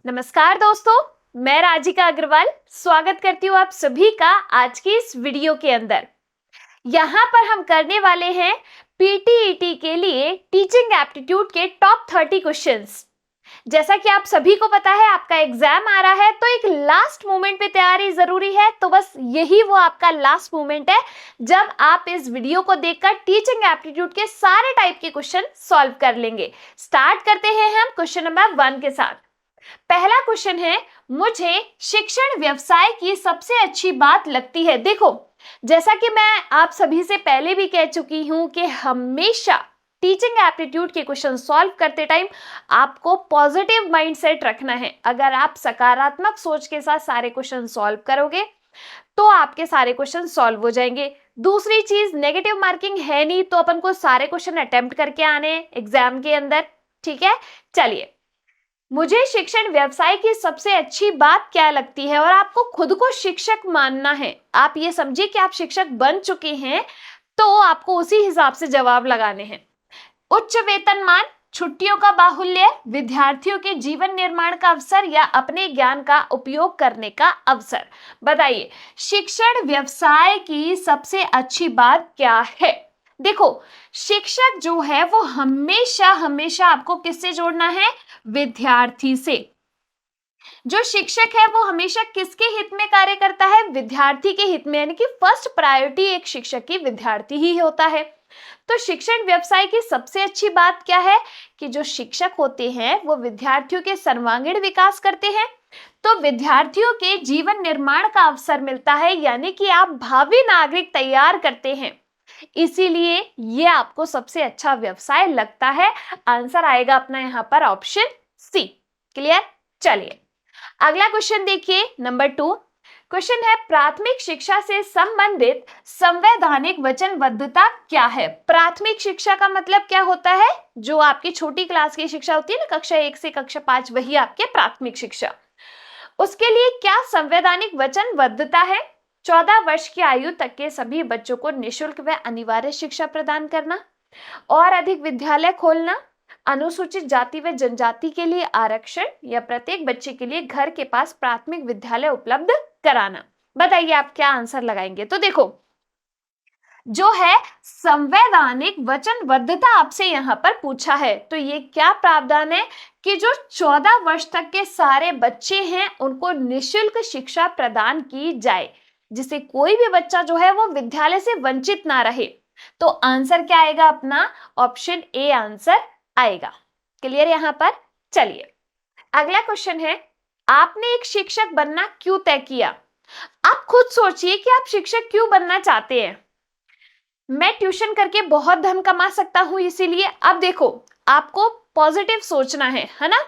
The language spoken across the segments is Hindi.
नमस्कार दोस्तों, मैं राजिका अग्रवाल स्वागत करती हूँ आप सभी का आज की इस वीडियो के अंदर। यहाँ पर हम करने वाले हैं पीटीईटी के लिए टीचिंग एप्टीट्यूड के टॉप 30 क्वेश्चंस। जैसा कि आप सभी को पता है आपका एग्जाम आ रहा है तो एक लास्ट मोमेंट पे तैयारी जरूरी है, तो बस यही वो आपका लास्ट मोमेंट है जब आप इस वीडियो को देखकर टीचिंग एप्टीट्यूड के सारे टाइप के क्वेश्चन सॉल्व कर लेंगे। स्टार्ट करते हैं हम क्वेश्चन नंबर 1 के साथ। पहला क्वेश्चन है, मुझे शिक्षण व्यवसाय की सबसे अच्छी बात लगती है। देखो, जैसा कि मैं आप सभी से पहले भी कह चुकी हूं कि हमेशा टीचिंग एप्टीट्यूड के क्वेश्चन सॉल्व करते टाइम आपको पॉजिटिव माइंडसेट रखना है। अगर आप सकारात्मक सोच के साथ सारे क्वेश्चन सॉल्व करोगे तो आपके सारे क्वेश्चन सॉल्व हो जाएंगे। दूसरी चीज, नेगेटिव मार्किंग है नहीं, तो अपन को सारे क्वेश्चन अटेम्प्ट करके आने एग्जाम के अंदर। ठीक है, चलिए, मुझे शिक्षण व्यवसाय की सबसे अच्छी बात क्या लगती है, और आपको खुद को शिक्षक मानना है। आप ये समझिए कि आप शिक्षक बन चुके हैं तो आपको उसी हिसाब से जवाब लगाने हैं। उच्च वेतनमान, छुट्टियों का बाहुल्य, विद्यार्थियों के जीवन निर्माण का अवसर या अपने ज्ञान का उपयोग करने का अवसर। बताइए, शिक्षण व्यवसाय की सबसे अच्छी बात क्या है? देखो, शिक्षक जो है वो हमेशा हमेशा आपको किससे जोड़ना है? विद्यार्थी से। जो शिक्षक है वो हमेशा किसके हित में कार्य करता है? विद्यार्थी के हित में, यानी कि फर्स्ट प्रायोरिटी एक शिक्षक की विद्यार्थी ही होता है। तो शिक्षण व्यवसाय की सबसे अच्छी बात क्या है कि जो शिक्षक होते हैं वो विद्यार्थियों के सर्वांगीण विकास करते हैं, तो विद्यार्थियों के जीवन निर्माण का अवसर मिलता है, यानी कि आप भावी नागरिक तैयार करते हैं। इसीलिए ये आपको सबसे अच्छा व्यवसाय लगता है। आंसर आएगा अपना यहाँ पर ऑप्शन सी। क्लियर? चलिए अगला क्वेश्चन देखिए, नंबर 2 क्वेश्चन है, प्राथमिक शिक्षा से संबंधित संवैधानिक वचनबद्धता क्या है? प्राथमिक शिक्षा का मतलब क्या होता है? जो आपकी छोटी क्लास की शिक्षा होती है ना, कक्षा 1 से कक्षा 5, वही आपके प्राथमिक शिक्षा। उसके लिए क्या संवैधानिक वचनबद्धता है? 14 वर्ष की आयु तक के सभी बच्चों को निःशुल्क व अनिवार्य शिक्षा प्रदान करना, और अधिक विद्यालय खोलना, अनुसूचित जाति व जनजाति के लिए आरक्षण, या प्रत्येक बच्चे के लिए घर के पास प्राथमिक विद्यालय उपलब्ध कराना। बताइए आप क्या आंसर लगाएंगे? तो देखो, जो है संवैधानिक वचनबद्धता आपसे यहां पर पूछा है, तो ये क्या प्रावधान है कि जो 14 वर्ष तक के सारे बच्चे हैं उनको निःशुल्क शिक्षा प्रदान की जाए, जिसे कोई भी बच्चा जो है वो विद्यालय से वंचित ना रहे। तो आंसर क्या आएगा अपना? ऑप्शन ए आंसर आएगा। क्लियर यहां पर? चलिए अगला क्वेश्चन है, आपने एक शिक्षक बनना क्यों तय किया? आप खुद सोचिए कि आप शिक्षक क्यों बनना चाहते हैं। मैं ट्यूशन करके बहुत धन कमा सकता हूं, इसीलिए। अब देखो, आपको पॉजिटिव सोचना है ना।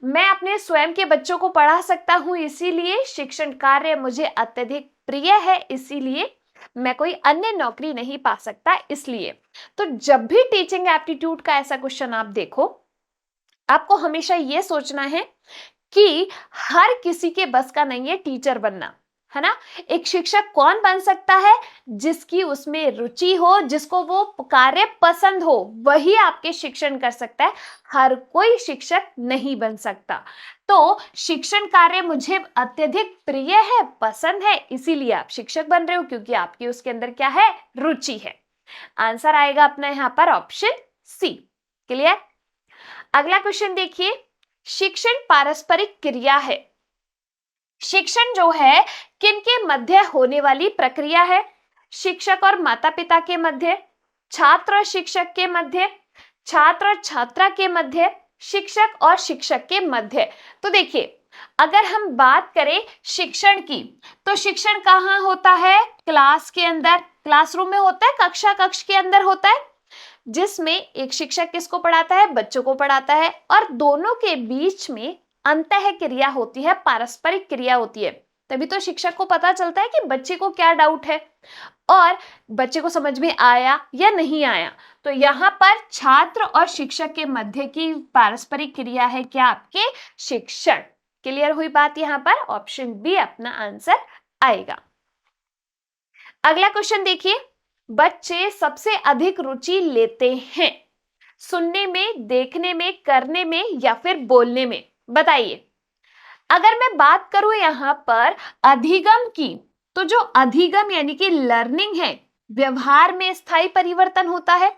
मैं अपने स्वयं के बच्चों को पढ़ा सकता हूं, इसीलिए शिक्षण कार्य मुझे अत्यधिक प्रिय है, इसीलिए मैं कोई अन्य नौकरी नहीं पा सकता, इसलिए। तो जब भी टीचिंग एप्टीट्यूड का ऐसा क्वेश्चन आप देखो, आपको हमेशा यह सोचना है कि हर किसी के बस का नहीं है टीचर बनना, है ना। एक शिक्षक कौन बन सकता है? जिसकी उसमें रुचि हो, जिसको वो कार्य पसंद हो, वही आपके शिक्षण कर सकता है। हर कोई शिक्षक नहीं बन सकता। तो शिक्षण कार्य मुझे अत्यधिक प्रिय है, पसंद है, इसीलिए आप शिक्षक बन रहे हो, क्योंकि आपकी उसके अंदर क्या है? रुचि है। आंसर आएगा अपना यहां पर ऑप्शन सी। क्लियर? अगला क्वेश्चन देखिए, शिक्षण पारस्परिक क्रिया है। शिक्षण जो है किनके मध्य होने वाली प्रक्रिया है? शिक्षक और माता पिता के मध्य, छात्र और शिक्षक के मध्य, छात्र और छात्रा के मध्य, शिक्षक और शिक्षक के मध्य। तो देखिए, अगर हम बात करें शिक्षण की, तो शिक्षण कहाँ होता है? क्लास के अंदर, क्लासरूम में होता है, कक्षा कक्ष के अंदर होता है, जिसमें एक शिक्षक किसको पढ़ाता है? बच्चों को पढ़ाता है, और दोनों के बीच में अंतः क्रिया होती है, पारस्परिक क्रिया होती है। तभी तो शिक्षक को पता चलता है कि बच्चे को क्या डाउट है और बच्चे को समझ में आया या नहीं आया। तो यहाँ पर छात्र और शिक्षक के मध्य की पारस्परिक क्रिया है क्या? आपके शिक्षण। क्लियर हुई बात? यहाँ पर ऑप्शन बी अपना आंसर आएगा। अगला क्वेश्चन देखिए, बच्चे सबसे अधिक रुचि लेते हैं सुनने में, देखने में, करने में या फिर बोलने में? बताइए। अगर मैं बात करूं यहां पर अधिगम की, तो जो अधिगम यानी कि लर्निंग है, व्यवहार में स्थायी परिवर्तन होता है।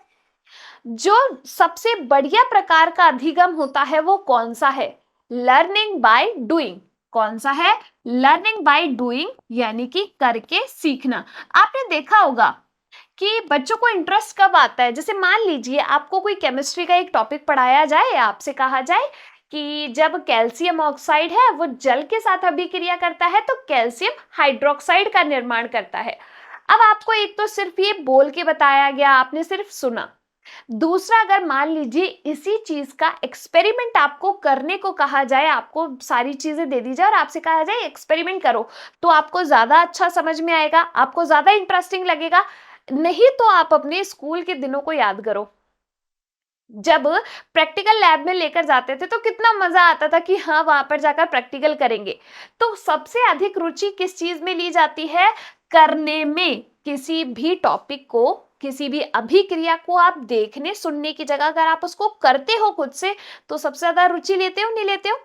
जो सबसे बढ़िया प्रकार का अधिगम होता है वो कौन सा है? Learning by doing. कौन सा है? लर्निंग बाय डूइंग, यानी कि करके सीखना। आपने देखा होगा कि बच्चों को इंटरेस्ट कब आता है? जैसे मान लीजिए आपको कोई केमिस्ट्री का एक टॉपिक पढ़ाया जाए, आपसे कहा जाए कि जब कैल्शियम ऑक्साइड है वो जल के साथ अभिक्रिया करता है तो कैल्शियम हाइड्रोक्साइड का निर्माण करता है। अब आपको एक तो सिर्फ ये बोल के बताया गया, आपने सिर्फ सुना। दूसरा, अगर मान लीजिए इसी चीज का एक्सपेरिमेंट आपको करने को कहा जाए, आपको सारी चीजें दे दी जाए और आपसे कहा जाए एक्सपेरिमेंट करो, तो आपको ज्यादा अच्छा समझ में आएगा, आपको ज्यादा इंटरेस्टिंग लगेगा। नहीं तो आप अपने स्कूल के दिनों को याद करो, जब प्रैक्टिकल लैब में लेकर जाते थे तो कितना मजा आता था कि हाँ वहां पर जाकर प्रैक्टिकल करेंगे। तो सबसे अधिक रुचि किस चीज में ली जाती है? करने में। किसी भी टॉपिक को, किसी भी अभिक्रिया को आप देखने सुनने की जगह अगर आप उसको करते हो खुद से, तो सबसे ज्यादा रुचि लेते हो, नहीं लेते हो?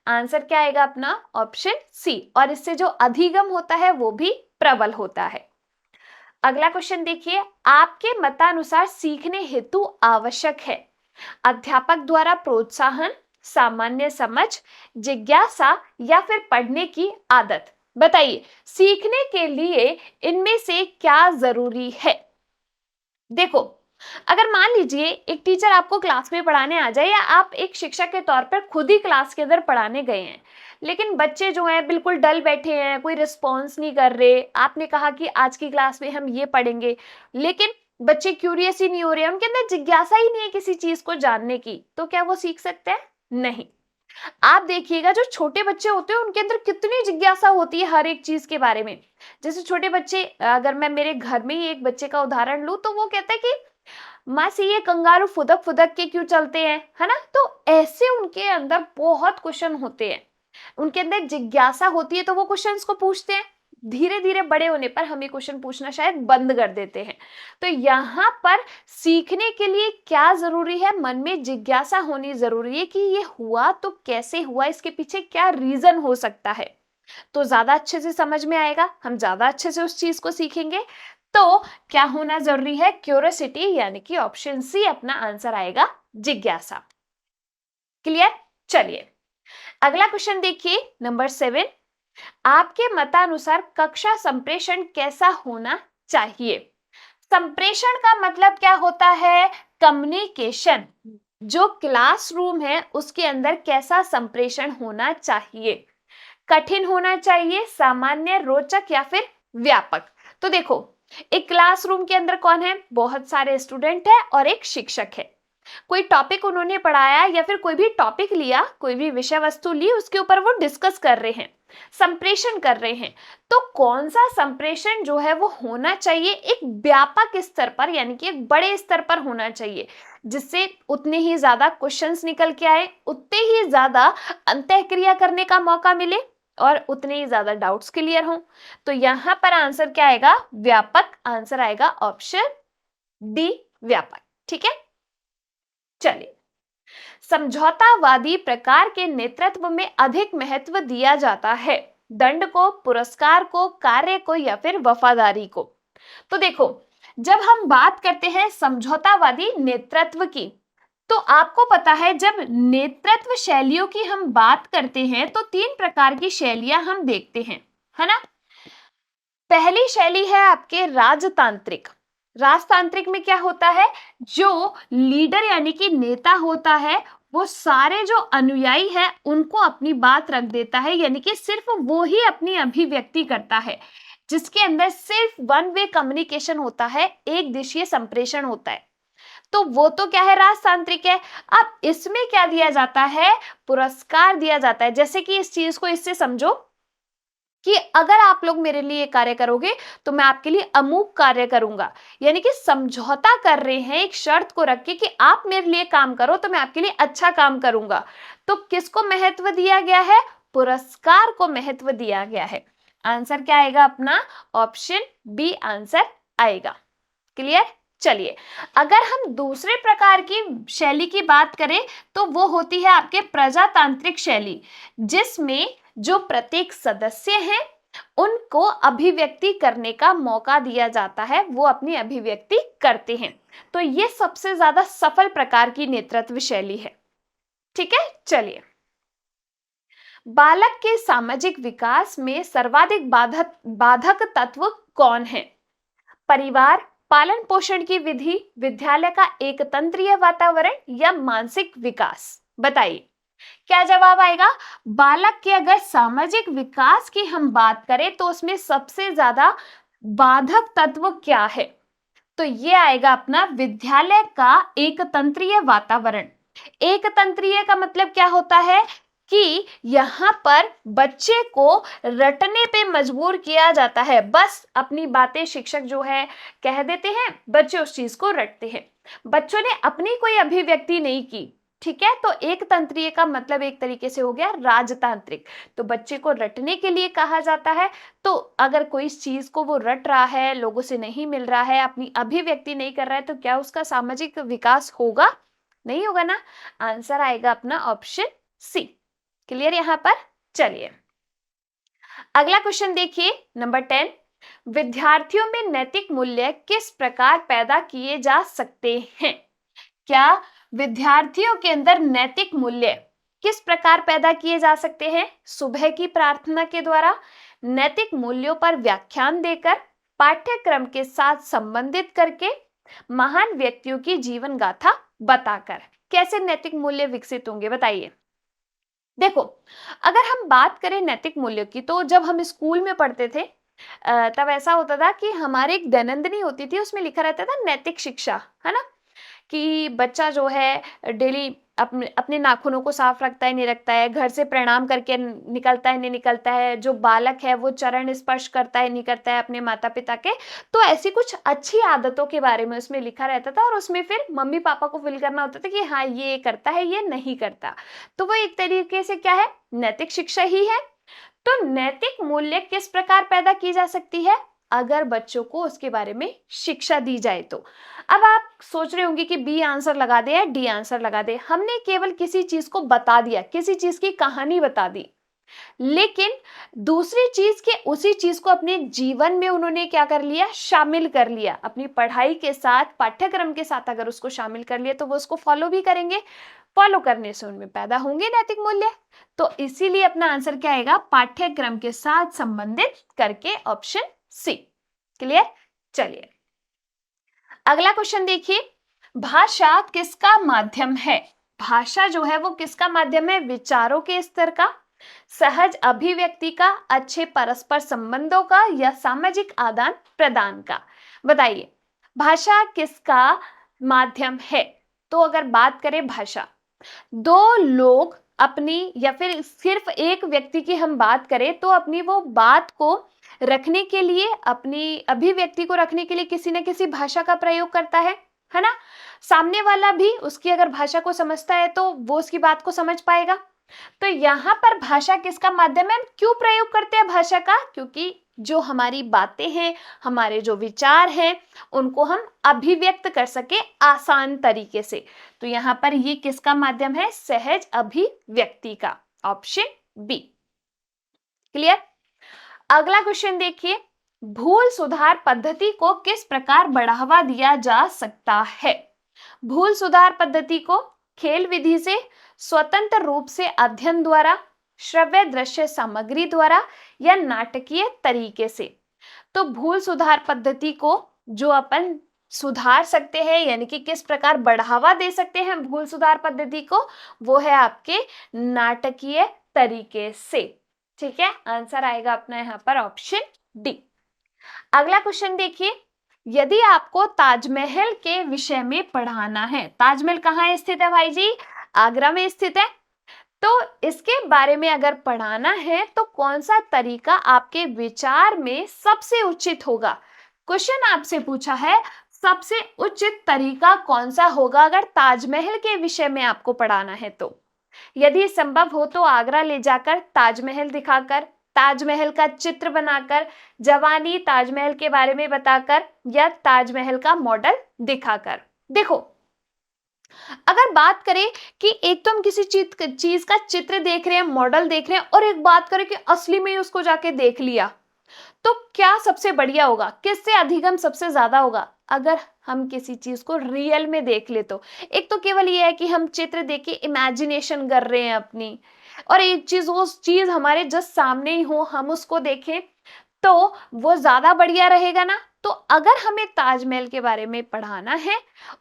आंसर क्या आएगा अपना? Option C. और इससे जो अधिगम होता है वो भी प्रबल होता है। अगला क्वेश्चन देखिए, आपके मतानुसार सीखने हेतु आवश्यक है अध्यापक द्वारा प्रोत्साहन, सामान्य समझ, जिज्ञासा या फिर पढ़ने की आदत? बताइए, सीखने के लिए इनमें से क्या जरूरी है? देखो, अगर मान लीजिए एक टीचर आपको क्लास में पढ़ाने आ जाए, या आप एक शिक्षक के तौर पर खुद ही क्लास के अंदर पढ़ाने गए हैं, लेकिन बच्चे जो हैं बिल्कुल डल बैठे हैं, कोई रिस्पॉन्स नहीं कर रहे। आपने कहा कि आज की क्लास में हम ये पढ़ेंगे, लेकिन बच्चे क्यूरियस ही नहीं हो रहे, उनके अंदर जिज्ञासा ही नहीं है किसी चीज को जानने की, तो क्या वो सीख सकते हैं? नहीं। आप देखिएगा जो छोटे बच्चे होते हैं उनके अंदर कितनी जिज्ञासा होती है हर एक चीज के बारे में। जैसे छोटे बच्चे, अगर मैं मेरे घर में ही एक बच्चे का उदाहरण लूं, तो वो कहता है कि मासी ये कंगारू फुदक फुदक के क्यों चलते हैं, है ना? तो ऐसे उनके अंदर बहुत क्वेश्चन होते हैं, उनके अंदर जिज्ञासा होती है, तो वो क्वेश्चंस को पूछते हैं। धीरे धीरे बड़े होने पर हम ये क्वेश्चन पूछना शायद बंद कर देते हैं। तो यहाँ पर सीखने के लिए क्या जरूरी है? मन में जिज्ञासा होनी जरूरी है कि ये हुआ तो कैसे हुआ, इसके पीछे क्या रीजन हो सकता है, तो ज्यादा अच्छे से समझ में आएगा, हम ज्यादा अच्छे से उस चीज को सीखेंगे। तो क्या होना जरूरी है? क्यूरियोसिटी, यानी कि ऑप्शन सी अपना आंसर आएगा, जिज्ञासा। क्लियर? चलिए अगला क्वेश्चन देखिए, नंबर 7। आपके मतानुसार कक्षा संप्रेषण कैसा होना चाहिए? संप्रेषण का मतलब क्या होता है? कम्युनिकेशन। जो क्लासरूम है उसके अंदर कैसा संप्रेषण होना चाहिए? कठिन होना चाहिए, सामान्य, रोचक या फिर व्यापक? तो देखो, एक क्लासरूम के अंदर कौन है? बहुत सारे स्टूडेंट है और एक शिक्षक है। कोई टॉपिक उन्होंने पढ़ाया या फिर कोई भी टॉपिक लिया, कोई भी विषय वस्तु ली, उसके ऊपर वो डिस्कस कर रहे हैं, संप्रेषण कर रहे हैं। तो कौन सा संप्रेषण जो है वो होना चाहिए? एक व्यापक स्तर पर, यानी कि एक बड़े स्तर पर होना चाहिए, जिससे उतने ही ज्यादा क्वेश्चंस निकल के आए, उतने ही ज्यादा अंतःक्रिया करने का मौका मिले और उतने ही ज्यादा डाउट्स क्लियर हों। तो यहां पर आंसर क्या आएगा? व्यापक। आंसर आएगा ऑप्शन डी, व्यापक। ठीक है, चलिए। समझौतावादी प्रकार के नेतृत्व में अधिक महत्व दिया जाता है दंड को, पुरस्कार को, कार्य को या फिर वफादारी को? तो देखो, जब हम बात करते हैं समझौतावादी नेतृत्व की, तो आपको पता है जब नेतृत्व शैलियों की हम बात करते हैं तो 3 प्रकार की शैलियां हम देखते हैं, है ना? पहली शैली है आपके राजतांत्रिक। राजतांत्रिक में क्या होता है? जो लीडर यानी कि नेता होता है, वो सारे जो अनुयायी है उनको अपनी बात रख देता है, यानी कि सिर्फ वो ही अपनी अभिव्यक्ति करता है, जिसके अंदर सिर्फ वन वे कम्युनिकेशन होता है, एक दिशीय संप्रेषण होता है। तो वो तो क्या है? राजतांत्रिक है। अब इसमें क्या दिया जाता है? पुरस्कार दिया जाता है। जैसे कि इस चीज को इससे समझो कि अगर आप लोग मेरे लिए कार्य करोगे तो मैं आपके लिए अमूक कार्य करूंगा, यानी कि समझौता कर रहे हैं एक शर्त को रख के कि आप मेरे लिए काम करो तो मैं आपके लिए अच्छा काम करूंगा। तो किसको महत्व दिया गया है? पुरस्कार को महत्व दिया गया है। आंसर क्या आएगा अपना? ऑप्शन बी आंसर आएगा। क्लियर? चलिए, अगर हम दूसरे प्रकार की शैली की बात करें तो वो होती है आपके प्रजातांत्रिक शैली, जिसमें जो प्रत्येक सदस्य हैं उनको अभिव्यक्ति करने का मौका दिया जाता है, वो अपनी अभिव्यक्ति करते हैं। तो ये सबसे ज्यादा सफल प्रकार की नेतृत्व शैली है। ठीक है, चलिए, बालक के सामाजिक विकास में सर्वाधिक बाधक तत्व कौन है? परिवार, पालन पोषण की विधि, विद्यालय का एकतंत्रीय वातावरण या मानसिक विकास? बताइए क्या जवाब आएगा। बालक के अगर सामाजिक विकास की हम बात करें तो उसमें सबसे ज्यादा बाधक तत्व क्या है? तो ये आएगा अपना विद्यालय का एकतंत्रीय वातावरण। एकतंत्रीय का मतलब क्या होता है कि यहाँ पर बच्चे को रटने पे मजबूर किया जाता है। बस अपनी बातें शिक्षक जो है कह देते हैं, बच्चे उस चीज को रटते हैं, बच्चों ने अपनी कोई अभिव्यक्ति नहीं की। ठीक है, तो एक तंत्रीय का मतलब एक तरीके से हो गया राजतांत्रिक। तो बच्चे को रटने के लिए कहा जाता है। तो अगर कोई इस चीज को वो रट रहा है, लोगों से नहीं मिल रहा है, अपनी अभिव्यक्ति नहीं कर रहा है, तो क्या उसका सामाजिक विकास होगा? नहीं होगा ना। आंसर आएगा अपना ऑप्शन सी। क्लियर यहां पर? चलिए, अगला क्वेश्चन देखिए, नंबर 10, विद्यार्थियों में नैतिक मूल्य किस प्रकार पैदा किए जा सकते हैं? क्या विद्यार्थियों के अंदर नैतिक मूल्य किस प्रकार पैदा किए जा सकते हैं? सुबह की प्रार्थना के द्वारा, नैतिक मूल्यों पर व्याख्यान देकर, पाठ्यक्रम के साथ संबंधित करके, महान व्यक्तियों की जीवन गाथा बताकर। कैसे नैतिक मूल्य विकसित होंगे बताइए। देखो, अगर हम बात करें नैतिक मूल्यों की, तो जब हम स्कूल में पढ़ते थे तब ऐसा होता था कि हमारी एक दैनंदिनी होती थी, उसमें लिखा रहता था नैतिक शिक्षा, है ना, कि बच्चा जो है डेली अपने नाखूनों को साफ रखता है नहीं रखता है, घर से प्रणाम करके निकलता है नहीं निकलता है, जो बालक है वो चरण स्पर्श करता है नहीं करता है अपने माता पिता के। तो ऐसी कुछ अच्छी आदतों के बारे में उसमें लिखा रहता था, और उसमें फिर मम्मी पापा को फिल करना होता था कि हाँ ये करता है ये नहीं करता। तो वो एक तरीके से क्या है, नैतिक शिक्षा ही है। तो नैतिक मूल्य किस प्रकार पैदा की जा सकती है? अगर बच्चों को उसके बारे में शिक्षा दी जाए तो। अब आप सोच रहे होंगे कि बी आंसर लगा दे या डी आंसर लगा दे। हमने केवल किसी चीज को बता दिया, किसी चीज की कहानी बता दी, लेकिन दूसरी चीज के उसी चीज को अपने जीवन में उन्होंने क्या कर लिया, शामिल कर लिया। अपनी पढ़ाई के साथ, पाठ्यक्रम के साथ अगर उसको शामिल कर लिया तो वो उसको फॉलो भी करेंगे, फॉलो करने से उनमें पैदा होंगे नैतिक मूल्य। तो इसीलिए अपना आंसर क्या आएगा, पाठ्यक्रम के साथ संबंधित करके, ऑप्शन सी। क्लियर? चलिए, अगला क्वेश्चन देखिए, भाषा किसका माध्यम है? भाषा जो है वो किसका माध्यम है? विचारों के स्तर का, सहज अभिव्यक्ति का, अच्छे परस्पर संबंधों का, या सामाजिक आदान प्रदान का? बताइए, भाषा किसका माध्यम है? तो अगर बात करें भाषा, दो लोग अपनी, या फिर सिर्फ एक व्यक्ति की हम बात करें तो अपनी वो बात को रखने के लिए, अपनी अभिव्यक्ति को रखने के लिए किसी न किसी भाषा का प्रयोग करता है ना। सामने वाला भी उसकी अगर भाषा को समझता है तो वो उसकी बात को समझ पाएगा। तो यहाँ पर भाषा किसका माध्यम है? क्यों प्रयोग करते हैं भाषा का? क्योंकि जो हमारी बातें हैं, हमारे जो विचार हैं, उनको हम अभिव्यक्त कर सके आसान तरीके से। तो यहाँ पर ये किसका माध्यम है? सहज अभिव्यक्ति का, ऑप्शन बी। क्लियर? अगला क्वेश्चन देखिए, भूल सुधार पद्धति को किस प्रकार बढ़ावा दिया जा सकता है? भूल सुधार पद्धति को खेल विधि से, स्वतंत्र रूप से अध्ययन द्वारा, श्रव्य दृश्य सामग्री द्वारा, या नाटकीय तरीके से? तो भूल सुधार पद्धति को जो अपन सुधार सकते हैं, यानी कि किस प्रकार बढ़ावा दे सकते हैं भूल सुधार पद्धति को, वो है आपके नाटकीय तरीके से। ठीक है, आंसर आएगा अपना यहाँ पर ऑप्शन डी। अगला क्वेश्चन देखिए, यदि आपको ताजमहल के विषय में पढ़ाना है, ताजमहल कहाँ स्थित है भाई जी? आगरा में स्थित है। तो इसके बारे में अगर पढ़ाना है तो कौन सा तरीका आपके विचार में सबसे उचित होगा? क्वेश्चन आपसे पूछा है, सबसे उचित तरीका कौन सा होगा अगर ताजमहल के विषय में आपको पढ़ाना है तो? यदि संभव हो तो आगरा ले जाकर ताजमहल दिखाकर, ताजमहल का चित्र बनाकर, जवानी ताजमहल के बारे में बताकर, या ताजमहल का मॉडल दिखाकर। देखो, अगर बात करें कि एक तो हम किसी चीज का चित्र देख रहे हैं, मॉडल देख रहे हैं, और एक बात करें कि असली में ही उसको जाके देख लिया, तो क्या सबसे बढ़िया होगा, किससे अधिगम सबसे ज्यादा होगा? अगर हम किसी चीज को रियल में देख ले तो एक तो केवल ये है कि हम चित्र देख के इमेजिनेशन कर रहे हैं अपनी, और एक चीज वो चीज हमारे जस्ट सामने ही हो, हम उसको देखें, तो वो ज्यादा बढ़िया रहेगा ना। तो अगर हमें ताजमहल के बारे में पढ़ाना है,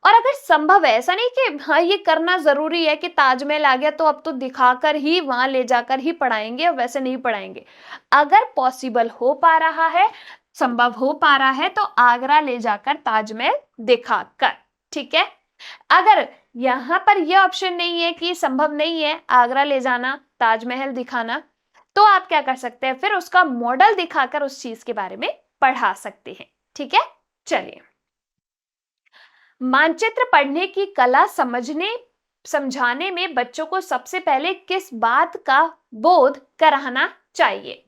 और अगर संभव है, ऐसा नहीं कि हाँ ये करना जरूरी है कि ताजमहल आ गया तो अब तो दिखाकर ही वहां ले जाकर ही पढ़ाएंगे, और वैसे नहीं पढ़ाएंगे। अगर पॉसिबल हो पा रहा है, संभव हो पा रहा है, तो आगरा ले जाकर ताजमहल दिखाकर, ठीक है। अगर यहां पर यह ऑप्शन नहीं है कि संभव नहीं है आगरा ले जाना, ताजमहल दिखाना, तो आप क्या कर सकते हैं, फिर उसका मॉडल दिखाकर उस चीज के बारे में पढ़ा सकते हैं, ठीक है। चलिए, मानचित्र पढ़ने की कला समझाने में बच्चों को सबसे पहले किस बात का बोध कराना चाहिए?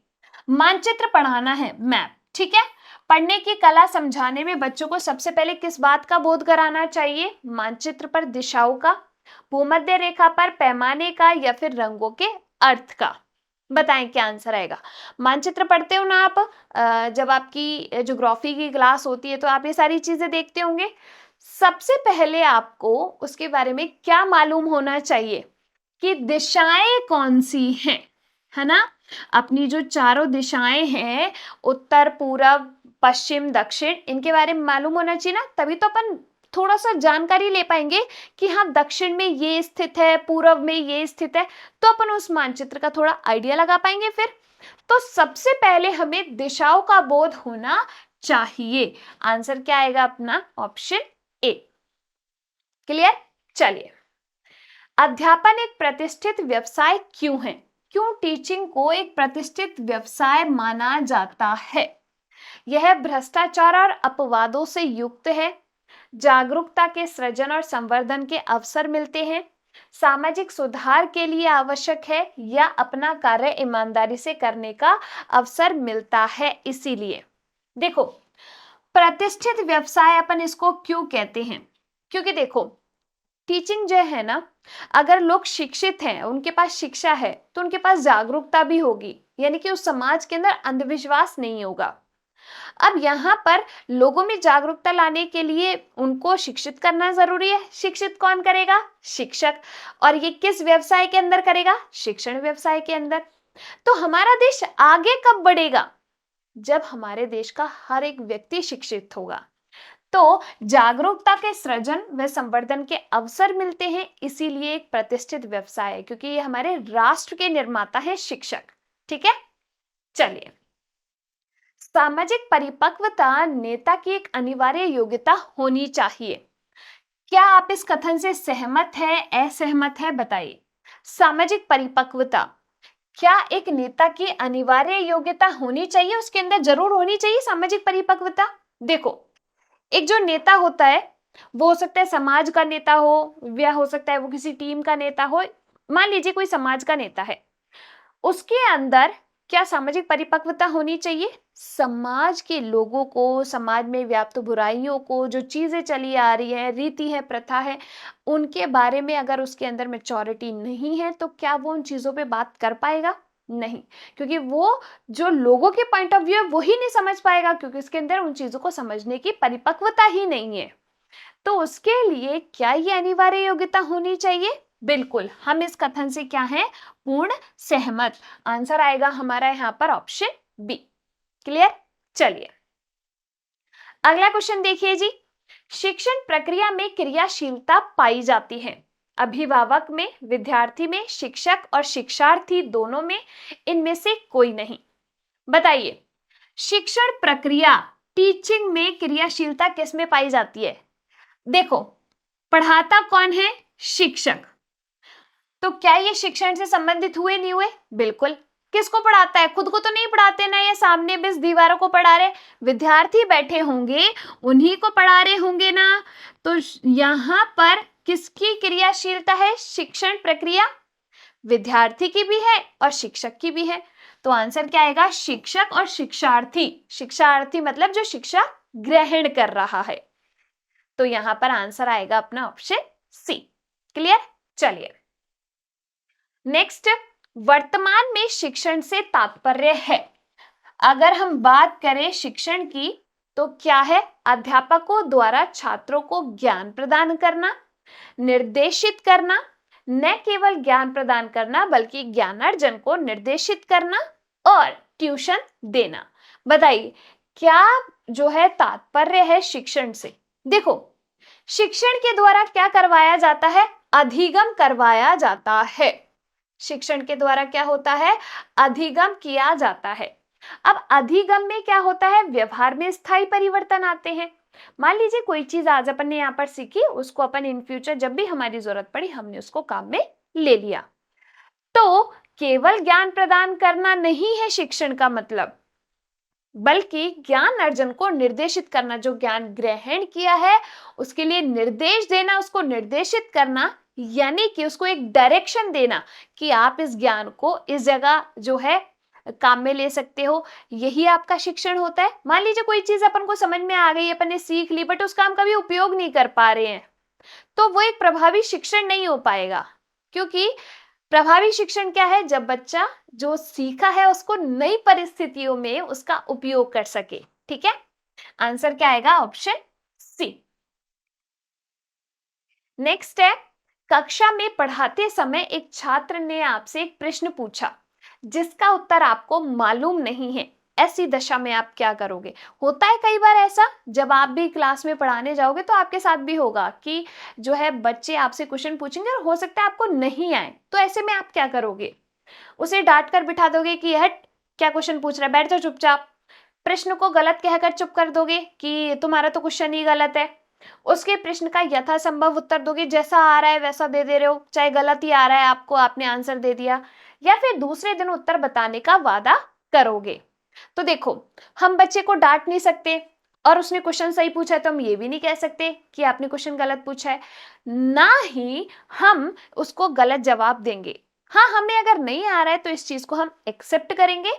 मानचित्र पढ़ाना है, मैप, ठीक है। पढ़ने की कला समझाने में बच्चों को सबसे पहले किस बात का बोध कराना चाहिए? मानचित्र पर दिशाओं का, भूमध्य रेखा पर पैमाने का, या फिर रंगों के अर्थ का? बताएं क्या आंसर आएगा। मानचित्र पढ़ते हो ना आप, जब आपकी ज्योग्राफी की क्लास होती है तो आप ये सारी चीजें देखते होंगे। सबसे पहले आपको उसके बारे में क्या मालूम होना चाहिए कि दिशाएं कौन सी हैं, है ना। अपनी जो चारों दिशाएं हैं, उत्तर, पूरब, पश्चिम, दक्षिण, इनके बारे में मालूम होना चाहिए ना, तभी तो अपन थोड़ा सा जानकारी ले पाएंगे कि हाँ दक्षिण में ये स्थित है, पूर्व में ये स्थित है, तो अपन उस मानचित्र का थोड़ा आइडिया लगा पाएंगे फिर। तो सबसे पहले हमें दिशाओं का बोध होना चाहिए। आंसर क्या आएगा अपना? Option A. क्लियर? चलिए, अध्यापन एक प्रतिष्ठित व्यवसाय क्यों है? क्यों टीचिंग को एक प्रतिष्ठित व्यवसाय माना जाता है? यह भ्रष्टाचार और अपवादों से युक्त है, जागरूकता के सृजन और संवर्धन के अवसर मिलते हैं, सामाजिक सुधार के लिए आवश्यक है, या अपना कार्य ईमानदारी से करने का अवसर मिलता है इसीलिए। देखो, प्रतिष्ठित व्यवसाय अपन इसको क्यों कहते हैं? क्योंकि देखो, टीचिंग जो है ना, अगर लोग शिक्षित हैं, उनके पास शिक्षा है, तो उनके पास जागरूकता भी होगी, यानी कि उस समाज के अंदर अंधविश्वास नहीं होगा। अब यहाँ पर लोगों में जागरूकता लाने के लिए उनको शिक्षित करना जरूरी है। शिक्षित कौन करेगा? शिक्षक। और ये किस व्यवसाय के अंदर करेगा? शिक्षण व्यवसाय के अंदर। तो हमारा देश आगे कब बढ़ेगा? जब हमारे देश का हर एक व्यक्ति शिक्षित होगा। तो जागरूकता के सृजन व संवर्धन के अवसर मिलते हैं, इसीलिए एक प्रतिष्ठित व्यवसाय है, क्योंकि ये हमारे राष्ट्र के निर्माता है शिक्षक, ठीक है। चलिए, सामाजिक परिपक्वता नेता की एक अनिवार्य योग्यता होनी चाहिए। क्या आप इस कथन से सहमत है, असहमत है? बताइए। सामाजिक परिपक्वता क्या एक नेता की अनिवार्य योग्यता होनी चाहिए? उसके अंदर जरूर होनी चाहिए सामाजिक परिपक्वता। देखो, एक जो नेता होता है वो हो सकता है समाज का नेता हो, या हो सकता है वो किसी टीम का नेता हो। मान लीजिए कोई समाज का नेता है, उसके अंदर क्या सामाजिक परिपक्वता होनी चाहिए? समाज के लोगों को, समाज में व्याप्त बुराइयों को, जो चीजें चली आ रही है, रीति है, प्रथा है, उनके बारे में अगर उसके अंदर मैच्योरिटी नहीं है, तो क्या वो उन चीजों पे बात कर पाएगा? नहीं, क्योंकि वो जो लोगों के पॉइंट ऑफ व्यू है वो ही नहीं समझ पाएगा, क्योंकि उसके अंदर उन चीजों को समझने की परिपक्वता ही नहीं है। तो उसके लिए क्या ये अनिवार्य योग्यता होनी चाहिए? बिल्कुल, हम इस कथन से क्या है? पूर्ण सहमत। आंसर आएगा हमारा यहाँ पर ऑप्शन बी। क्लियर? चलिए, अगला क्वेश्चन देखिए जी। शिक्षण प्रक्रिया में क्रियाशीलता पाई जाती है। अभिभावक में, विद्यार्थी में, शिक्षक और शिक्षार्थी दोनों में, इनमें से कोई नहीं। बताइए, शिक्षण प्रक्रिया, टीचिंग में क्रियाशीलता किस में पाई जाती है? देखो, पढ़ाता कौन है? शिक्षक। तो क्या ये शिक्षण से संबंधित हुए, नहीं हुए? बिल्कुल। किसको पढ़ाता है? खुद को तो नहीं पढ़ाते ना, ये सामने बस दीवारों को पढ़ा रहे। विद्यार्थी बैठे होंगे, उन्हीं को पढ़ा रहे होंगे ना। तो यहां पर किसकी क्रियाशीलता है? शिक्षण प्रक्रिया, विद्यार्थी की भी है और शिक्षक की भी है। तो आंसर क्या आएगा? शिक्षक और शिक्षार्थी। शिक्षार्थी मतलब जो शिक्षा ग्रहण कर रहा है। तो यहां पर आंसर आएगा अपना ऑप्शन सी। क्लियर? चलिए नेक्स्ट, वर्तमान में शिक्षण से तात्पर्य है। अगर हम बात करें शिक्षण की तो क्या है? अध्यापकों द्वारा छात्रों को ज्ञान प्रदान करना, निर्देशित करना, न केवल ज्ञान प्रदान करना बल्कि ज्ञानार्जन को निर्देशित करना और ट्यूशन देना। बताइए क्या जो है तात्पर्य है शिक्षण से? देखो, शिक्षण के द्वारा क्या करवाया जाता है? अधिगम करवाया जाता है। शिक्षण के द्वारा क्या होता है? अधिगम किया जाता है। अब अधिगम में क्या होता है? व्यवहार में स्थायी परिवर्तन आते हैं। मान लीजिए कोई चीज आज अपन ने यहाँ पर सीखी, उसको अपन इन फ्यूचर जब भी हमारी जरूरत पड़ी हमने उसको काम में ले लिया। तो केवल ज्ञान प्रदान करना नहीं है शिक्षण का मतलब, बल्कि ज्ञान अर्जन को निर्देशित करना। जो ज्ञान ग्रहण किया है उसके लिए निर्देश देना, उसको निर्देशित करना, यानी कि उसको एक डायरेक्शन देना कि आप इस ज्ञान को इस जगह जो है काम में ले सकते हो। यही आपका शिक्षण होता है। मान लीजिए कोई चीज अपन को समझ में आ गई, अपन ने सीख ली, बट उसका हम कभी उपयोग नहीं कर पा रहे हैं, तो वो एक प्रभावी शिक्षण नहीं हो पाएगा। क्योंकि प्रभावी शिक्षण क्या है? जब बच्चा जो सीखा है उसको नई परिस्थितियों में उसका उपयोग कर सके। ठीक है, आंसर क्या आएगा? Option C. नेक्स्ट है, कक्षा में पढ़ाते समय एक छात्र ने आपसे एक प्रश्न पूछा जिसका उत्तर आपको मालूम नहीं है। ऐसी दशा में आप क्या करोगे? होता है कई बार ऐसा, जब आप भी क्लास में पढ़ाने जाओगे तो आपके साथ भी होगा कि जो है बच्चे आपसे क्वेश्चन पूछेंगे और हो सकता है आपको नहीं आए। तो ऐसे में आप क्या करोगे? उसे डांट कर बिठा दोगे कि हट, क्या क्वेश्चन पूछ रहा है, बैठ जाओ चुपचाप। प्रश्न को गलत कहकर चुप कर दोगे कि तुम्हारा तो क्वेश्चन ही गलत है। उसके प्रश्न का यथासंभव उत्तर दोगे, जैसा आ रहा है वैसा दे दे रहे हो, चाहे गलत ही आ रहा है आपको, आपने आंसर दे दिया। या फिर दूसरे दिन उत्तर बताने का वादा करोगे। तो देखो, हम बच्चे को डांट नहीं सकते और उसने क्वेश्चन सही पूछा है तो हम ये भी नहीं कह सकते कि आपने क्वेश्चन गलत पूछा है, ना ही हम उसको गलत जवाब देंगे। हाँ, हमें अगर नहीं आ रहा है तो इस चीज को हम एक्सेप्ट करेंगे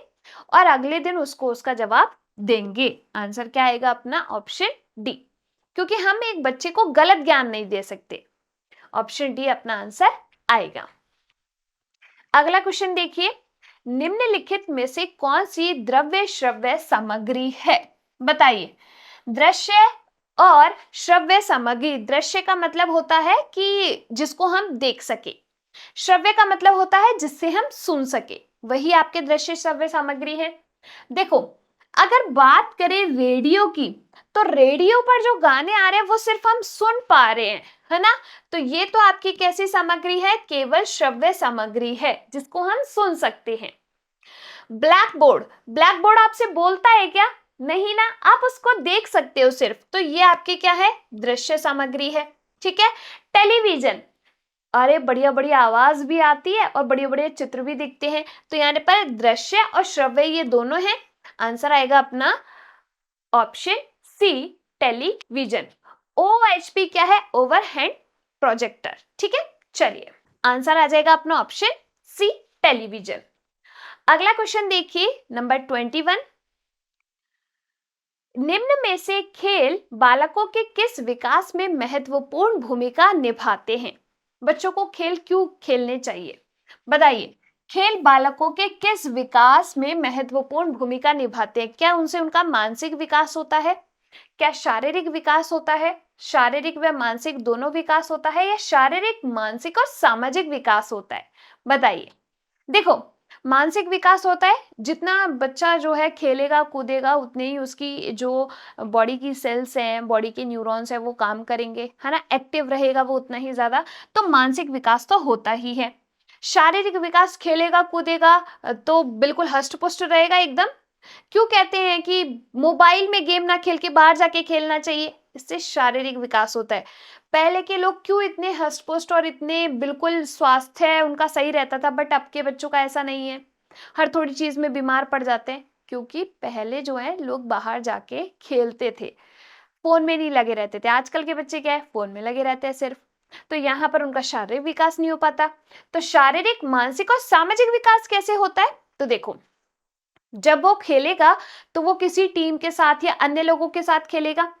और अगले दिन उसको उसका जवाब देंगे। आंसर क्या आएगा अपना? Option D. क्योंकि हम एक बच्चे को गलत ज्ञान नहीं दे सकते। ऑप्शन डी अपना आंसर आएगा। अगला क्वेश्चन देखिए, निम्नलिखित में से कौन सी द्रव्य श्रव्य सामग्री है? बताइए। दृश्य और श्रव्य सामग्री, दृश्य का मतलब होता है कि जिसको हम देख सके, श्रव्य का मतलब होता है जिससे हम सुन सके, वही आपके दृश्य श्रव्य सामग्री है। देखो, अगर बात करें रेडियो की तो रेडियो पर जो गाने आ रहे हैं वो सिर्फ हम सुन पा रहे हैं, है ना? तो ये तो आपकी कैसी सामग्री है? केवल श्रव्य सामग्री है जिसको हम सुन सकते हैं। ब्लैक बोर्ड, ब्लैक बोर्ड आपसे बोलता है क्या? नहीं ना, आप उसको देख सकते हो सिर्फ, तो ये आपकी क्या है? दृश्य सामग्री है। ठीक है। टेलीविजन, अरे बढ़िया बढ़िया आवाज भी आती है और बढ़िया बढ़िया चित्र भी दिखते हैं, तो यहाँ पर दृश्य और श्रव्य ये दोनों हैं। आंसर आएगा अपना ऑप्शन सी, टेलीविजन। OHP क्या है? Overhead projector. ठीक है, चलिए आंसर आ जाएगा अपना ऑप्शन सी, टेलीविजन। अगला क्वेश्चन देखिए, नंबर 21। निम्न में से खेल बालकों के किस विकास में महत्वपूर्ण भूमिका निभाते हैं? बच्चों को खेल क्यों खेलने चाहिए? बताइए। खेल बालकों के किस विकास में महत्वपूर्ण भूमिका निभाते हैं? क्या उनसे उनका मानसिक विकास होता है? क्या शारीरिक विकास होता है? शारीरिक व मानसिक दोनों विकास होता है, या शारीरिक, मानसिक और सामाजिक विकास होता है? बताइए। देखो, मानसिक विकास होता है, जितना बच्चा जो है खेलेगा कूदेगा उतने ही उसकी जो बॉडी की सेल्स हैं, बॉडी के न्यूरॉन्स हैं वो काम करेंगे, है ना? एक्टिव रहेगा वो उतना ही ज्यादा। तो मानसिक विकास तो होता ही है। शारीरिक विकास, खेलेगा कूदेगा तो बिल्कुल हष्ट पुष्ट रहेगा एकदम। क्यों कहते हैं कि मोबाइल में गेम ना खेल के बाहर जाके खेलना चाहिए? इससे शारीरिक विकास होता है। पहले के लोग क्यों इतने हष्ट पुष्ट और इतने बिल्कुल स्वास्थ्य उनका सही रहता था, बट अब के बच्चों का ऐसा नहीं है, हर थोड़ी चीज में बीमार पड़ जाते हैं। क्योंकि पहले जो है लोग बाहर जाके खेलते थे, फोन में नहीं लगे रहते थे। आजकल के बच्चे क्या है? फोन में लगे रहते हैं सिर्फ। तो यहाँ पर उनका शारीरिक विकास नहीं हो पाता। तो शारीरिक, मानसिक और सामाजिक विकास कैसे होता है? तो देखो, जब वो खेलेगा तो वो किसी टीम के साथ या अन्य लोगों के साथ खेलेगा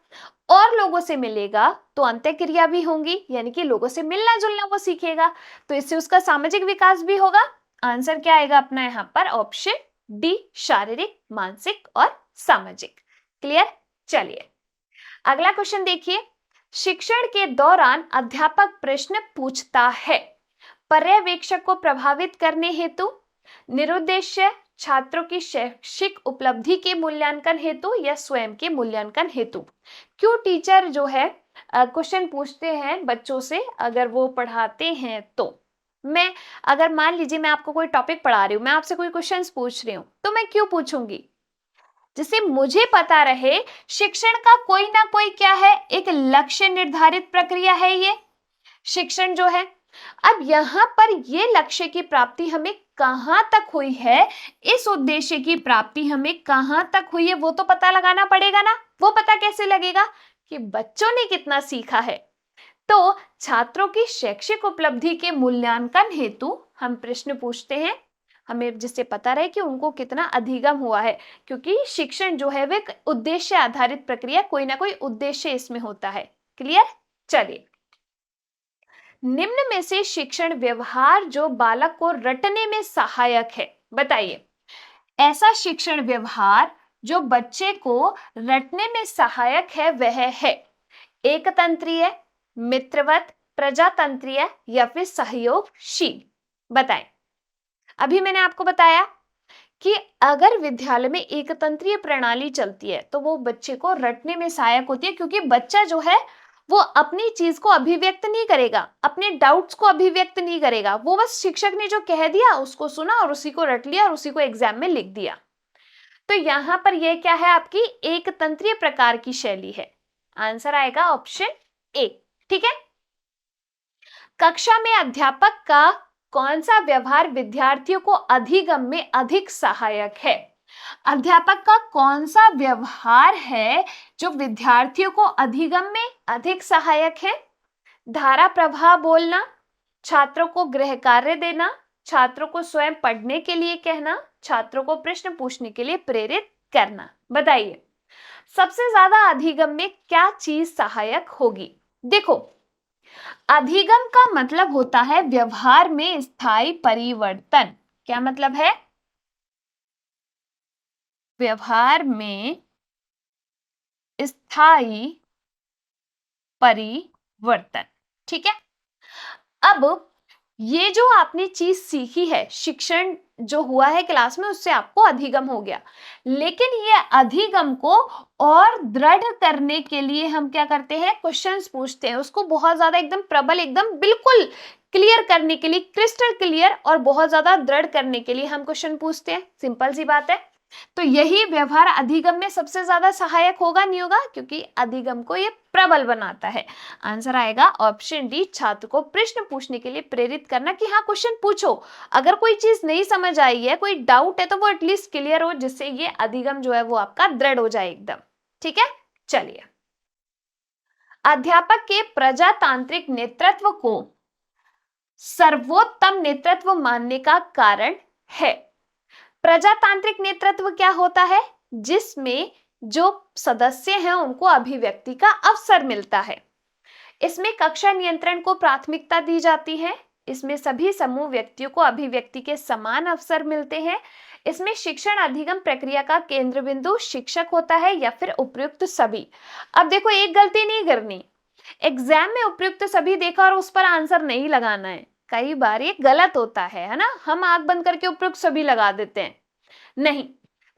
और लोगों से मिलेगा, तो अंतःक्रिया भी होंगी, यानी कि लोगों से मिलना जुलना वो सीखेगा, तो इससे उसका सामाजिक विकास भी होगा। आंसर क्या आएगा अपना यहाँ पर? ऑप्शन डी, शारीरिक, मानसिक और सामाजिक। क्लियर? चलिए अगला क्वेश्चन देखिए। शिक्षण के दौरान अध्यापक प्रश्न पूछता है, पर्यवेक्षक को प्रभावित करने हेतु, निरुद्देश्य, छात्रों की शैक्षिक उपलब्धि के मूल्यांकन हेतु या स्वयं के मूल्यांकन हेतु। क्यों टीचर जो है क्वेश्चन पूछते हैं बच्चों से अगर वो पढ़ाते हैं तो? मैं अगर मान लीजिए मैं आपको कोई टॉपिक पढ़ा रही हूं, मैं आपसे कोई क्वेश्चंस पूछ रही हूं, तो मैं क्यों पूछूंगी? जिससे मुझे पता रहे शिक्षण का कोई ना कोई क्या है, एक लक्ष्य निर्धारित प्रक्रिया है ये शिक्षण जो है। अब यहां पर ये लक्ष्य की प्राप्ति हमें कहां तक हुई है, इस उद्देश्य की प्राप्ति हमें कहां तक हुई है, वो तो पता लगाना पड़ेगा ना। वो पता कैसे लगेगा? कि बच्चों ने कितना सीखा है। तो छात्रों की शैक्षिक उपलब्धि के मूल्यांकन हेतु हम प्रश्न पूछते हैं, हमें जिससे पता रहे कि उनको कितना अधिगम हुआ है, क्योंकि शिक्षण जो है वह उद्देश्य आधारित प्रक्रिया, कोई ना कोई उद्देश्य इसमें होता है। क्लियर? चलिए, निम्न में से शिक्षण व्यवहार जो बालक को रटने में सहायक है, बताइए। ऐसा शिक्षण व्यवहार जो बच्चे को रटने में सहायक है वह है एकतंत्रीय, मित्रवत, प्रजातंत्रीय या फिर सहयोगशील। बताएं। अभी मैंने आपको बताया कि अगर विद्यालय में एकतंत्रीय प्रणाली चलती है तो वो बच्चे को रटने में सहायक होती है, क्योंकि बच्चा जो है वो अपनी चीज को अभिव्यक्त नहीं करेगा, अपने डाउट्स को अभिव्यक्त नहीं करेगा, वो बस शिक्षक ने जो कह दिया उसको सुना और उसी को रट लिया और उसी को एग्जाम में लिख दिया। तो यहां पर यह क्या है? आपकी एकतंत्रीय प्रकार की शैली है। आंसर आएगा ऑप्शन ए। ठीक है। कक्षा में अध्यापक का कौन सा व्यवहार विद्यार्थियों को अधिगम में अधिक सहायक है? अध्यापक का कौन सा व्यवहार है जो विद्यार्थियों को अधिगम में अधिक सहायक है? धारा प्रवाह बोलना, छात्रों को गृह कार्य देना, छात्रों को स्वयं पढ़ने के लिए कहना, छात्रों को प्रश्न पूछने के लिए प्रेरित करना। बताइए सबसे ज्यादा अधिगम में क्या चीज सहायक होगी? देखो, अधिगम का मतलब होता है व्यवहार में स्थायी परिवर्तन। क्या मतलब है? व्यवहार में स्थायी परिवर्तन। ठीक है। अब ये जो आपने चीज सीखी है, शिक्षण जो हुआ है क्लास में, उससे आपको अधिगम हो गया, लेकिन ये अधिगम को और दृढ़ करने के लिए हम क्या करते हैं? क्वेश्चंस पूछते हैं, उसको बहुत ज्यादा एकदम प्रबल, एकदम बिल्कुल क्लियर करने के लिए, क्रिस्टल क्लियर और बहुत ज्यादा दृढ़ करने के लिए हम क्वेश्चन पूछते हैं। सिंपल सी बात है। तो यही व्यवहार अधिगम में सबसे ज्यादा सहायक होगा, नहीं होगा? क्योंकि अधिगम को ये प्रबल बनाता है। आंसर आएगा ऑप्शन डी, छात्र को प्रश्न पूछने के लिए प्रेरित करना कि हाँ क्वेश्चन पूछो, अगर कोई चीज नहीं समझ आई है, कोई डाउट है, तो वो एटलीस्ट क्लियर हो, जिससे ये अधिगम जो है वो आपका दृढ़ हो जाए एकदम। ठीक है। चलिए, अध्यापक के प्रजातांत्रिक नेतृत्व को सर्वोत्तम नेतृत्व मानने का कारण है। प्रजातांत्रिक नेतृत्व क्या होता है? जिसमें जो सदस्य हैं उनको अभिव्यक्ति का अवसर मिलता है। इसमें कक्षा नियंत्रण को प्राथमिकता दी जाती है। इसमें सभी समूह व्यक्तियों को अभिव्यक्ति के समान अवसर मिलते हैं। इसमें शिक्षण अधिगम प्रक्रिया का केंद्र बिंदु शिक्षक होता है या फिर उपयुक्त सभी। अब देखो, एक गलती नहीं करनी, एग्जाम में उपयुक्त सभी देखा और उस पर आंसर नहीं लगाना है। कई बार ये गलत होता है ना, हम आंख बंद करके उपयुक्त सभी लगा देते हैं। नहीं,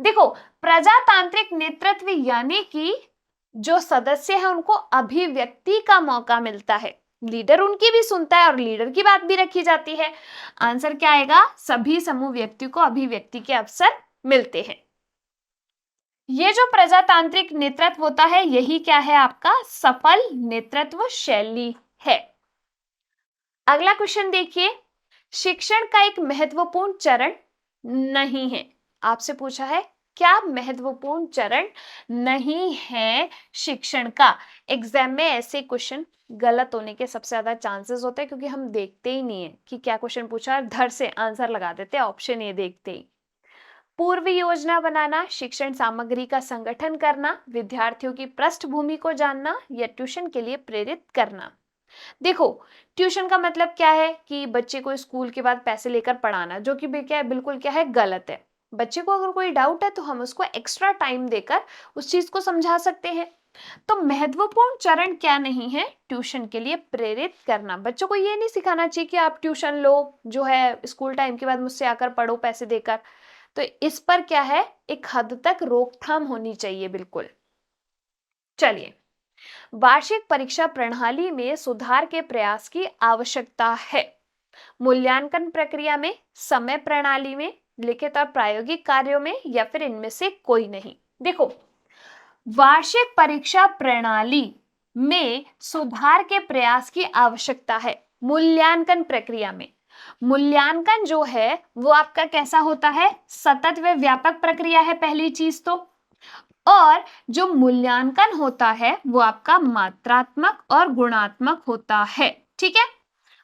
देखो, प्रजातांत्रिक नेतृत्व यानी कि जो सदस्य है उनको अभिव्यक्ति का मौका मिलता है, लीडर उनकी भी सुनता है और लीडर की बात भी रखी जाती है। आंसर क्या आएगा? सभी समूह व्यक्तियों को अभिव्यक्ति के अवसर मिलते हैं। ये जो प्रजातांत्रिक नेतृत्व होता है, यही क्या है? आपका सफल नेतृत्व शैली है। अगला क्वेश्चन देखिए, शिक्षण का एक महत्वपूर्ण चरण नहीं है। आपसे पूछा है क्या महत्वपूर्ण चरण नहीं है शिक्षण का? एग्जाम में ऐसे क्वेश्चन गलत होने के सबसे ज्यादा चांसेस होते हैं, क्योंकि हम देखते ही नहीं है कि क्या क्वेश्चन पूछा है, धड़ से आंसर लगा देते हैं ऑप्शन ए देखते ही। पूर्व योजना बनाना, शिक्षण सामग्री का संगठन करना, विद्यार्थियों की पृष्ठभूमि को जानना या ट्यूशन के लिए प्रेरित करना। देखो, ट्यूशन का मतलब क्या है कि बच्चे को स्कूल के बाद पैसे लेकर पढ़ाना, जो कि क्या है, बिल्कुल क्या है, गलत है। बच्चे को अगर कोई डाउट है तो हम उसको एक्स्ट्रा टाइम देकर उस चीज को समझा सकते हैं। तो महत्वपूर्ण चरण क्या नहीं है? ट्यूशन के लिए प्रेरित करना। बच्चों को ये नहीं सिखाना चाहिए कि आप ट्यूशन लो, जो है स्कूल टाइम के बाद मुझसे आकर पढ़ो पैसे देकर। तो इस पर क्या है, एक हद तक रोकथाम होनी चाहिए, बिल्कुल। चलिए, वार्षिक परीक्षा प्रणाली में सुधार के प्रयास की आवश्यकता है। मूल्यांकन प्रक्रिया में, समय प्रणाली में, लिखित और प्रायोगिक कार्यों में, या फिर इनमें से कोई नहीं। देखो, वार्षिक परीक्षा प्रणाली में सुधार के प्रयास की आवश्यकता है। मूल्यांकन प्रक्रिया में, मूल्यांकन जो है वो आपका कैसा होता है? सतत व व्यापक प्रक्रिया है, पहली चीज तो। और जो मूल्यांकन होता है वो आपका मात्रात्मक और गुणात्मक होता है। ठीक है,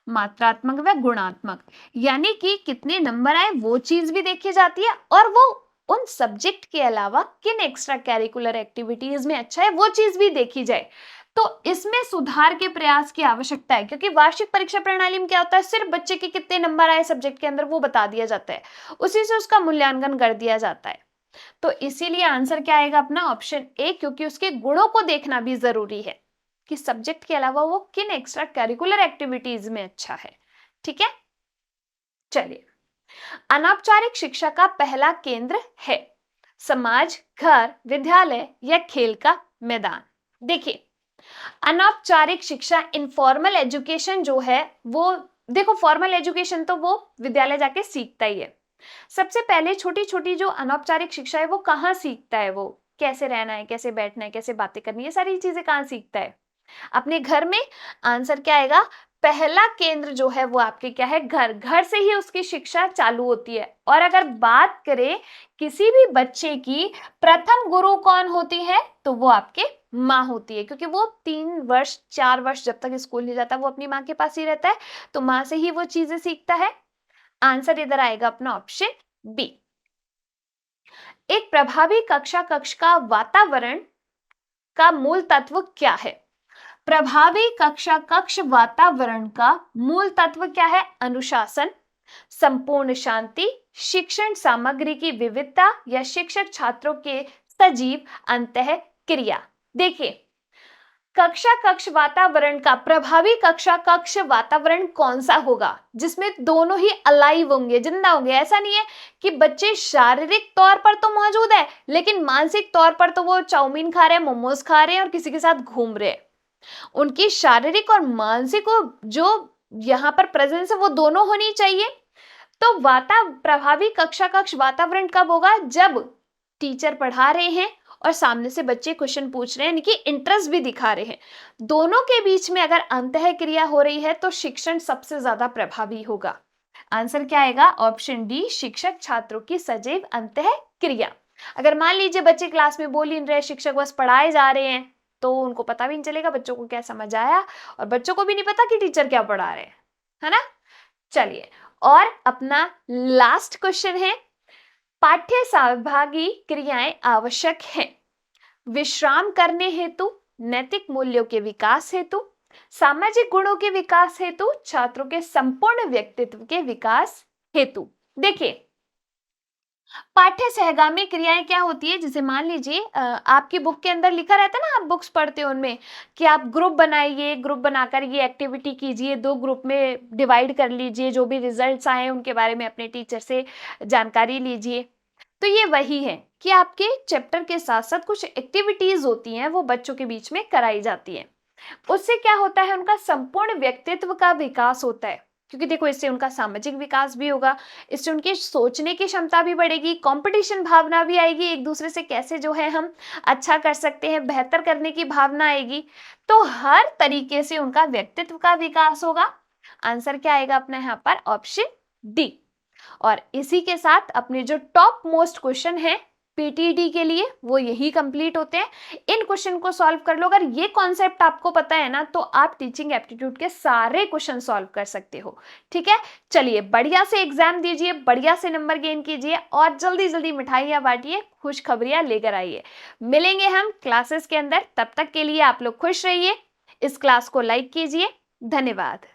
मात्रात्मक व गुणात्मक, यानी कि कितने नंबर आए वो चीज भी देखी जाती है, और वो उन सब्जेक्ट के अलावा किन एक्स्ट्रा कैरिकुलर एक्टिविटीज में अच्छा है वो चीज भी देखी जाए। तो इसमें सुधार के प्रयास की आवश्यकता है, क्योंकि वार्षिक परीक्षा प्रणाली में क्या होता है, सिर्फ बच्चे के कितने नंबर आए सब्जेक्ट के अंदर वो बता दिया जाता है, उसी से उसका मूल्यांकन कर दिया जाता है। तो इसीलिए आंसर क्या आएगा अपना? ऑप्शन ए, क्योंकि उसके गुणों को देखना भी जरूरी है कि सब्जेक्ट के अलावा वो किन एक्स्ट्रा करिकुलर एक्टिविटीज में अच्छा है। ठीक है, चलिए, अनौपचारिक शिक्षा का पहला केंद्र है समाज, घर, विद्यालय या खेल का मैदान। देखिए, अनौपचारिक शिक्षा, इनफॉर्मल एजुकेशन जो है वो, देखो फॉर्मल एजुकेशन तो वो विद्यालय जाके सीखता ही है। सबसे पहले छोटी छोटी जो अनौपचारिक शिक्षा है वो कहाँ सीखता है? वो कैसे रहना है, कैसे बैठना है, कैसे बातें करनी है, सारी चीजें कहाँ सीखता है? अपने घर में। आंसर क्या आएगा? पहला केंद्र जो है वो आपके क्या है? घर। घर से ही उसकी शिक्षा चालू होती है। और अगर बात करें किसी भी बच्चे की, प्रथम गुरु कौन होती है? तो वो आपके माँ होती है, क्योंकि वो 3 वर्ष 4 वर्ष जब तक स्कूल नहीं जाता वो अपनी माँ के पास ही रहता है, तो माँ से ही वो चीजें सीखता है। आंसर इधर आएगा अपना ऑप्शन बी। एक प्रभावी कक्षा कक्ष का वातावरण का मूल तत्व क्या है? प्रभावी कक्षा कक्ष वातावरण का मूल तत्व क्या है? अनुशासन, संपूर्ण शांति, शिक्षण सामग्री की विविधता या शिक्षक छात्रों के सजीव अंतः क्रिया। देखिए, कक्षा कक्ष वातावरण का, प्रभावी कक्षा कक्ष वातावरण कौन सा होगा? जिसमें दोनों ही अलाइव होंगे, जिंदा होंगे। ऐसा नहीं है कि बच्चे शारीरिक तौर पर तो मौजूद है लेकिन मानसिक तौर पर तो वो चाउमीन खा रहे हैं, मोमोज खा रहे हैं और किसी के साथ घूम रहे हैं। उनकी शारीरिक और मानसिक जो यहाँ पर प्रेजेंस है वो दोनों होनी चाहिए। तो प्रभावी कक्षा कक्ष वातावरण कब होगा? जब टीचर पढ़ा रहे हैं और सामने से बच्चे क्वेश्चन पूछ रहे हैं, यानी कि इंटरेस्ट भी दिखा रहे हैं। दोनों के बीच में अगर अंतः क्रिया हो रही है तो शिक्षण सबसे ज्यादा प्रभावी होगा। आंसर क्या आएगा? ऑप्शन डी, शिक्षक छात्रों की सजीव अंतः क्रिया। अगर मान लीजिए बच्चे क्लास में बोल ही नहीं रहे, शिक्षक बस पढ़ाए जा रहे हैं, तो उनको पता भी नहीं चलेगा बच्चों को क्या समझ आया, और बच्चों को भी नहीं पता कि टीचर क्या पढ़ा रहे हैं, है ना। चलिए, और अपना लास्ट क्वेश्चन है, पाठ्य सहभागी क्रियाएं आवश्यक हैं विश्राम करने हेतु, नैतिक मूल्यों के विकास हेतु, सामाजिक गुणों के विकास हेतु, छात्रों के संपूर्ण व्यक्तित्व के विकास हेतु। देखिए, पाठ्य सहगामी क्रियाएं क्या होती है? जैसे मान लीजिए आपकी बुक के अंदर लिखा रहता है ना, आप बुक्स पढ़ते हो उनमें, कि आप ग्रुप बनाइए, ग्रुप बनाकर ये एक्टिविटी कीजिए, 2 ग्रुप में डिवाइड कर लीजिए, जो भी रिजल्ट्स आए उनके बारे में अपने टीचर से जानकारी लीजिए। तो ये वही है कि आपके चैप्टर के साथ साथ कुछ एक्टिविटीज होती हैं वो बच्चों के बीच में कराई जाती है। उससे क्या होता है? उनका संपूर्ण व्यक्तित्व का विकास होता है, क्योंकि देखो इससे उनका सामाजिक विकास भी होगा, इससे उनकी सोचने की क्षमता भी बढ़ेगी, कंपटीशन भावना भी आएगी, एक दूसरे से कैसे जो है हम अच्छा कर सकते हैं, बेहतर करने की भावना आएगी। तो हर तरीके से उनका व्यक्तित्व का विकास होगा। आंसर क्या आएगा अपना यहाँ पर? Option D. और इसी के साथ अपने जो टॉप मोस्ट क्वेश्चन है पीटीईटी के लिए वो यही कंप्लीट होते हैं। इन क्वेश्चन को सॉल्व कर लो। अगर ये कॉन्सेप्ट आपको पता है ना तो आप टीचिंग एप्टीट्यूड के सारे क्वेश्चन सॉल्व कर सकते हो। ठीक है, चलिए बढ़िया से एग्जाम दीजिए, बढ़िया से नंबर गेन कीजिए और जल्दी जल्दी मिठाइयां बांटिए, खुशखबरियां लेकर आइए। मिलेंगे हम क्लासेस के अंदर, तब तक के लिए आप लोग खुश रहिए। इस क्लास को लाइक कीजिए। धन्यवाद।